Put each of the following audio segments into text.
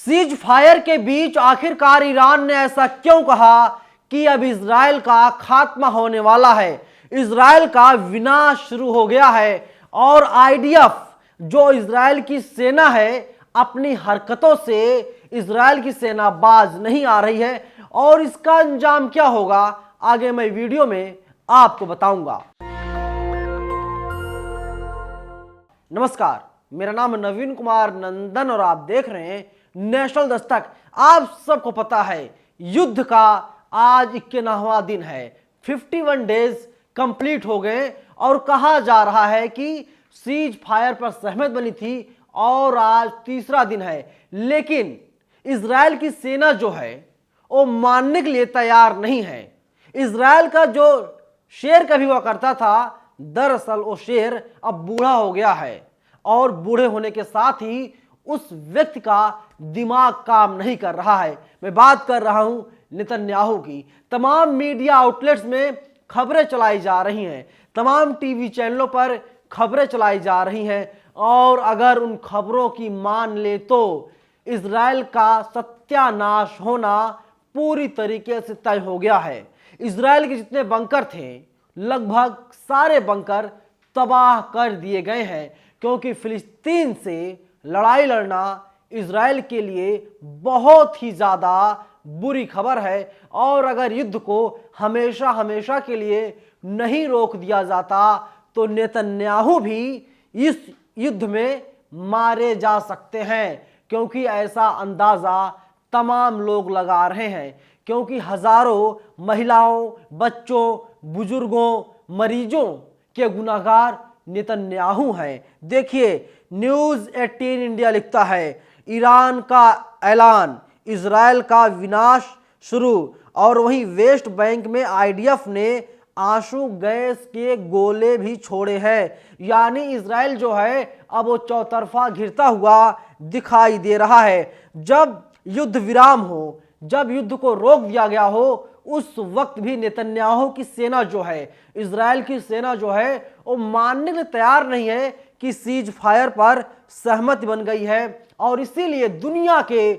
Cease fire के बीच आखिरकार Iran ने ऐसा क्यों कहा कि अब इजराइल का खात्मा होने वाला है, इजराइल का विनाश शुरू हो गया है और आईडीएफ जो इजराइल की सेना है अपनी हरकतों से इजराइल की सेना बाज नहीं आ रही है और इसका अंजाम क्या होगा आगे मैं वीडियो में आपको बताऊंगा। नमस्कार, मेरा नाम है नवीन कुमार नंदन और आप देख रहे हैं नेशनल दस्तक। आप सबको पता है युद्ध का आज 91वां दिन है, 51 डेज कंप्लीट हो गए और कहा जा रहा है कि सीज फायर पर सहमति बनी थी और आज तीसरा दिन है, लेकिन इजराइल की सेना जो है वो मानने के लिए तैयार नहीं है। इजराइल का जो शेर कभी हुआ करता था, दरअसल वो शेर अब बूढ़ा हो गया है और बूढ़े होने के साथ ही उस व्यक्ति का दिमाग काम नहीं कर रहा है। मैं बात कर रहा हूं नेतन्याहू की। तमाम मीडिया आउटलेट्स में खबरें चलाई जा रही हैं, तमाम टीवी चैनलों पर खबरें चलाई जा रही हैं और अगर उन खबरों की मान ले तो इजराइल का सत्यानाश होना पूरी तरीके से तय हो गया है। इजराइल के जितने बंकर थे लगभग सारे बंकर तबाह कर दिए गए हैं, क्योंकि फिलिस्तीन से लड़ाई लड़ना इजराइल के लिए बहुत ही ज़्यादा बुरी खबर है और अगर युद्ध को हमेशा हमेशा के लिए नहीं रोक दिया जाता तो नेतन्याहू भी इस युद्ध में मारे जा सकते हैं, क्योंकि ऐसा अंदाज़ा तमाम लोग लगा रहे हैं। क्योंकि हजारों महिलाओं, बच्चों, बुजुर्गों, मरीजों के गुनाहगार नेतन्याहू हैं। देखिए, न्यूज़ 18 इंडिया लिखता है, ईरान का ऐलान, इजराइल का विनाश शुरू। और वहीं वेस्ट बैंक में आईडीएफ ने आंसू गैस के गोले भी छोड़े हैं, यानी इजराइल जो है अब वो चौतरफा घिरता हुआ दिखाई दे रहा है। जब युद्ध विराम हो, जब युद्ध को रोक दिया गया हो, उस वक्त भी नेतन्याहू की सेना जो है, इजराइल की सेना जो है वो मानने के लिए तैयार नहीं है कि सीज फायर पर सहमति बन गई है और इसीलिए दुनिया के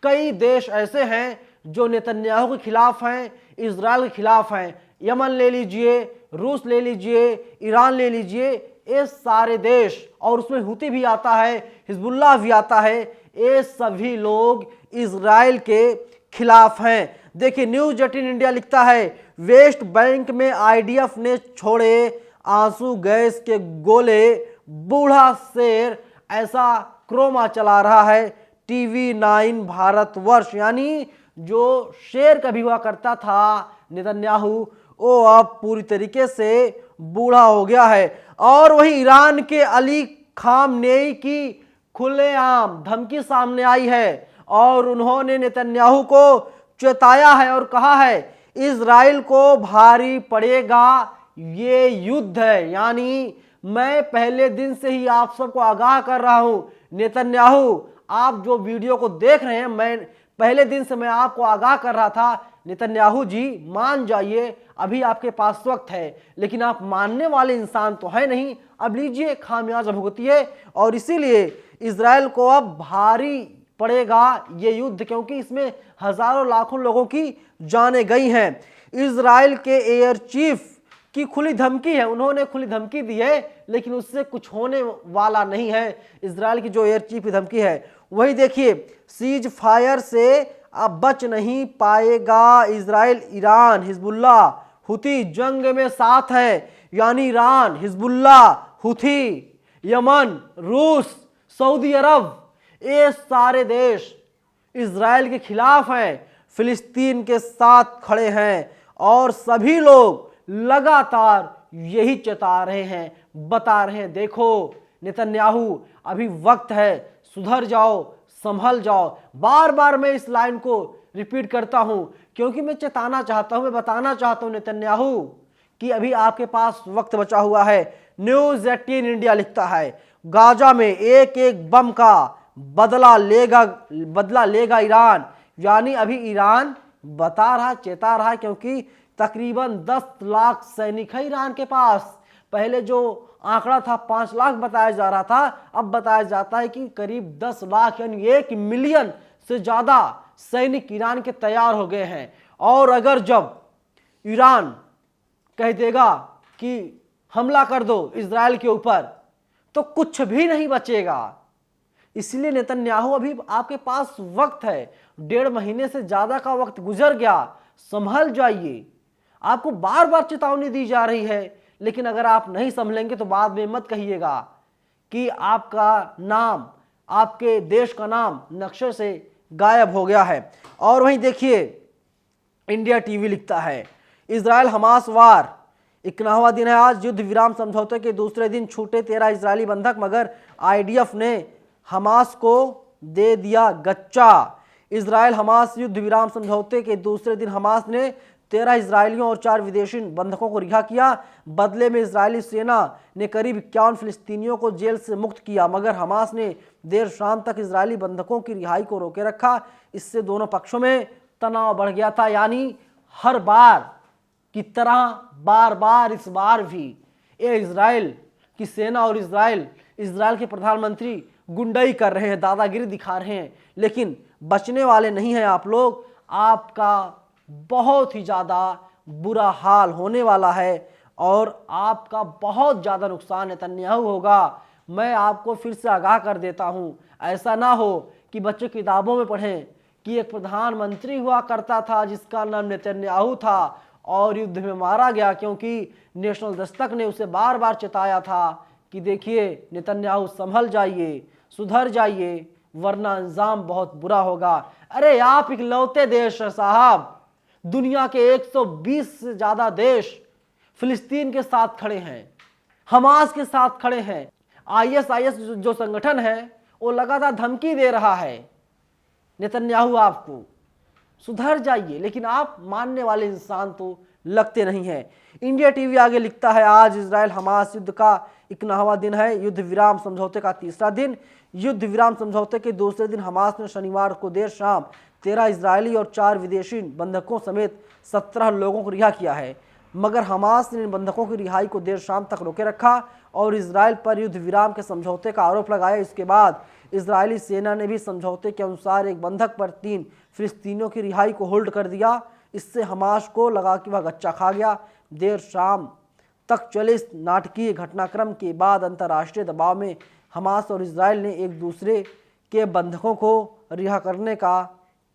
कई देश ऐसे हैं जो नेतन्याहू के खिलाफ हैं, इजराइल के खिलाफ हैं। यमन ले लीजिए, रूस ले लीजिए, ईरान ले लीजिए, ये सारे देश और उसमें हुती भी आता है, हिजबुल्लाह भी आता है, ये सभी लोग इजराइल के खिलाफ हैं। देखिए, न्यूज़ 18 इंडिया लिखता है, वेस्ट बैंक में आईडीएफ ने छोड़े आंसू गैस के गोले, बूढ़ा शेर, ऐसा क्रोमा चला रहा है टीवी 9 भारतवर्ष। यानी जो शेर कभी हुआ करता था नेतन्याहू, वो अब पूरी तरीके से बूढ़ा हो गया है। और वहीं ईरान के अली खामनेई की खुलेआम धमकी सामने आई है और उन्होंने नेतन्याहू को चेताया है और कहा है इजराइल को भारी पड़ेगा, ये युद्ध है। यानी मैं पहले दिन से ही आप सबको आगाह कर रहा हूं, नेतन्याहू आप जो वीडियो को देख रहे हैं, मैं पहले दिन से मैं आपको आगाह कर रहा था, नेतन्याहू जी मान जाइए, अभी आपके पास वक्त है। लेकिन आप मानने वाले इंसान तो है नहीं, अब लीजिए खामियाजा भुगतिए। और इसीलिए इजराइल को अब भारी पड़ेगा ये युद्ध, क्योंकि इसमें हजारों लाखों लोगों की जानें गई हैं। इजराइल के एयर चीफ की खुली धमकी है, उन्होंने खुली धमकी दी है, लेकिन उससे कुछ होने वाला नहीं है। इजराइल की जो एयर चीफ की धमकी है, वही देखिए, सीज फायर से अब बच नहीं पाएगा इजराइल। ईरान, हिजबुल्लाह, हुती जंग में साथ है, यानी ईरान, हिजबुल्लाह, हुती, यमन, रूस, सऊदी अरब, ये सारे देश इजराइल के खिलाफ हैं, फिलिस्तीन के साथ खड़े हैं और सभी लोग लगातार यही चेता रहे हैं, बता रहे हैं, देखो नेतन्याहू अभी वक्त है, सुधर जाओ, संभल जाओ। बार बार मैं इस लाइन को रिपीट करता हूं क्योंकि मैं चेताना चाहता हूं, मैं बताना चाहता हूं नेतन्याहू कि अभी आपके पास वक्त बचा हुआ है। न्यूज़ 18 इंडिया लिखता है, गाजा में एक एक बम का बदला लेगा ईरान। यानी अभी ईरान बता रहा, चेता रहा, क्योंकि तकरीबन 10 लाख सैनिक है ईरान के पास। पहले जो आंकड़ा था 5 लाख बताया जा रहा था, अब बताया जाता है कि करीब 10 लाख यानी 1 मिलियन से ज़्यादा सैनिक ईरान के तैयार हो गए हैं। और अगर जब ईरान कह देगा कि हमला कर दो इजराइल के ऊपर तो कुछ भी नहीं बचेगा। इसलिए नेतन्याहू अभी आपके पास वक्त है, 1.5 महीने से ज़्यादा का वक्त गुजर गया, संभल जाइए। आपको बार बार चेतावनी दी जा रही है, लेकिन अगर आप नहीं संभलेंगे तो बाद में मत कहिएगा कि आपका नाम, आपके देश का नाम नक्शे से गायब हो गया है। और वहीं देखिए, इंडिया टीवी लिखता है इजराइल हमास वार 51वां दिन है आज। युद्ध विराम समझौते के दूसरे दिन छूटे 13 इजरायली बंधक, मगर आईडीएफ ने हमास को दे दिया गच्चा। इजराइल हमास युद्ध विराम समझौते के दूसरे दिन हमास ने 13 इजरायलियों और 4 विदेशी बंधकों को रिहा किया। बदले में इजरायली सेना ने करीब 51 फिलिस्तीनियों को जेल से मुक्त किया, मगर हमास ने देर शाम तक इजरायली बंधकों की रिहाई को रोके रखा। इससे दोनों पक्षों में तनाव बढ़ गया था। यानी हर बार की तरह बार बार इस बार भी ये इजराइल की सेना और इजराइल के प्रधानमंत्री गुंडाई कर रहे हैं, दादागिरी दिखा रहे हैं, लेकिन बचने वाले नहीं हैं आप लोग। आपका बहुत ही ज़्यादा बुरा हाल होने वाला है और आपका बहुत ज़्यादा नुकसान नेतन्याहू होगा। मैं आपको फिर से आगाह कर देता हूँ, ऐसा ना हो कि बच्चे किताबों में पढ़ें कि एक प्रधानमंत्री हुआ करता था जिसका नाम नेतन्याहू था और युद्ध में मारा गया, क्योंकि नेशनल दस्तक ने उसे बार बार चेताया था कि देखिए नेतन्याहू संभल जाइए, सुधर जाइए, वरना अंजाम बहुत बुरा होगा। अरे आप इकलौते देश है साहब, दुनिया के 120 से ज़्यादा देश फिलिस्तीन के साथ खड़े हैं, हमास के साथ खड़े हैं। आईएसआईएस जो संगठन है वो लगातार धमकी दे रहा है नेतन्याहू आपको, सुधर जाइए, लेकिन आप मानने वाले इंसान तो लगते नहीं हैं। इंडिया टीवी आगे लिखता है आज इजराइल हमास युद्ध का 51वां दिन है, युद्ध विराम समझौते का तीसरा दिन। युद्ध विराम समझौते के दूसरे दिन हमास ने शनिवार को देर शाम 13 इजरायली और 4 विदेशी बंधकों समेत 17 लोगों को रिहा किया है, मगर हमास ने इन बंधकों की रिहाई को देर शाम तक रोके रखा और इजराइल पर युद्ध विराम के समझौते का आरोप लगाया। इसके बाद इजरायली सेना ने भी समझौते के अनुसार एक बंधक पर 3 फिलिस्तीनियों की रिहाई को होल्ड कर दिया। इससे हमास को लगा कि वह गच्चा खा गया। देर शाम तक चले इस नाटकीय घटनाक्रम के बाद अंतर्राष्ट्रीय दबाव में हमास और इजराइल ने एक दूसरे के बंधकों को रिहा करने का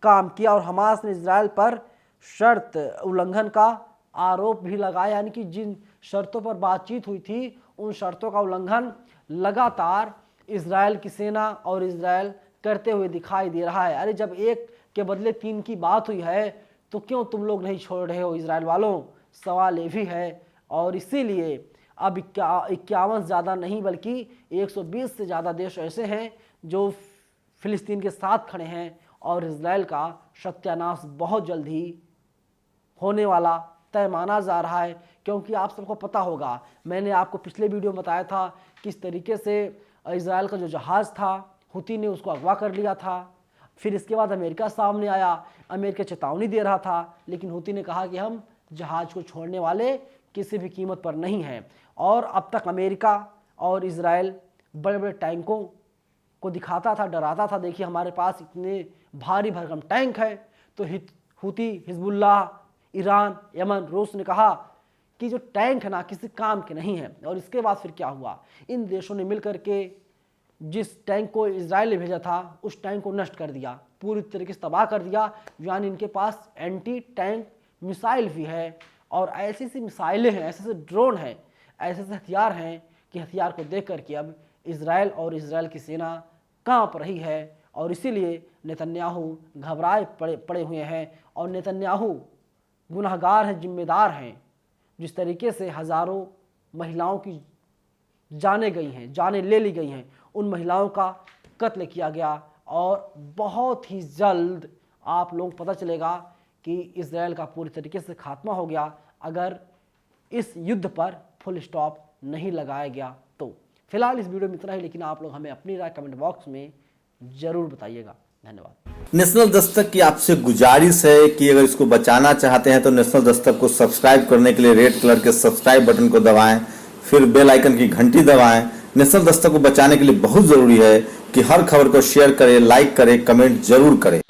काम किया और हमास ने इजराइल पर शर्त उल्लंघन का आरोप भी लगाया। यानी कि जिन शर्तों पर बातचीत हुई थी उन शर्तों का उल्लंघन लगातार इजराइल की सेना और इजराइल करते हुए दिखाई दे रहा है। अरे जब एक के बदले 3 की बात हुई है तो क्यों तुम लोग नहीं छोड़ रहे हो इजराइल वालों, सवाल ये भी है। और इसीलिए अब 51 ज़्यादा नहीं बल्कि 120 से ज़्यादा देश ऐसे हैं जो फिलिस्तीन के साथ खड़े हैं और इजराइल का सत्यानाश बहुत जल्द ही होने वाला तय माना जा रहा है। क्योंकि आप सबको पता होगा, मैंने आपको पिछले वीडियो में बताया था किस तरीके से इजराइल का जो जहाज़ था हुती ने उसको अगवा कर लिया था। फिर इसके बाद अमेरिका सामने आया, अमेरिका चेतावनी दे रहा था, लेकिन हुती ने कहा कि हम जहाज़ को छोड़ने वाले किसी भी कीमत पर नहीं हैं। और अब तक अमेरिका और इजराइल बड़े बड़े टैंकों को दिखाता था, डराता था, देखिए हमारे पास इतने भारी भरकम टैंक है। तो हुती, हिजबुल्लाह, ईरान, यमन, रूस ने कहा कि जो टैंक है ना किसी काम के नहीं है। और इसके बाद फिर क्या हुआ, इन देशों ने मिलकर के जिस टैंक को इजराइल ने भेजा था उस टैंक को नष्ट कर दिया, पूरी तरीके से तबाह कर दिया। यानी इनके पास एंटी टैंक मिसाइल भी है और ऐसी सी मिसाइलें हैं, ऐसे से ड्रोन हैं, ऐसे से हथियार हैं कि हथियार को देख करके अब इजराइल और इजराइल की सेना कांप रही है। और इसीलिए नेतन्याहू घबराए पड़े हुए हैं और नेतन्याहू गुनहगार हैं, जिम्मेदार हैं। जिस तरीके से हज़ारों महिलाओं की जानें गई हैं, जानें ले ली गई हैं, उन महिलाओं का कत्ल किया गया और बहुत ही जल्द आप लोग पता चलेगा कि इजराइल का पूरी तरीके से खात्मा हो गया अगर इस युद्ध पर फुल स्टॉप नहीं लगाया गया तो। फिलहाल इस वीडियो में इतना ही, लेकिन आप लोग हमें अपनी राय कमेंट बॉक्स में ज़रूर बताइएगा। धन्यवाद। नेशनल दस्तक की आपसे गुजारिश है कि अगर इसको बचाना चाहते हैं तो नेशनल दस्तक को सब्सक्राइब करने के लिए रेड कलर के सब्सक्राइब बटन को दबाएं, फिर बेल आइकन की घंटी दबाएं नेशनल दस्तक को बचाने के लिए बहुत जरूरी है कि हर खबर को शेयर करें, लाइक करें, कमेंट जरूर करें।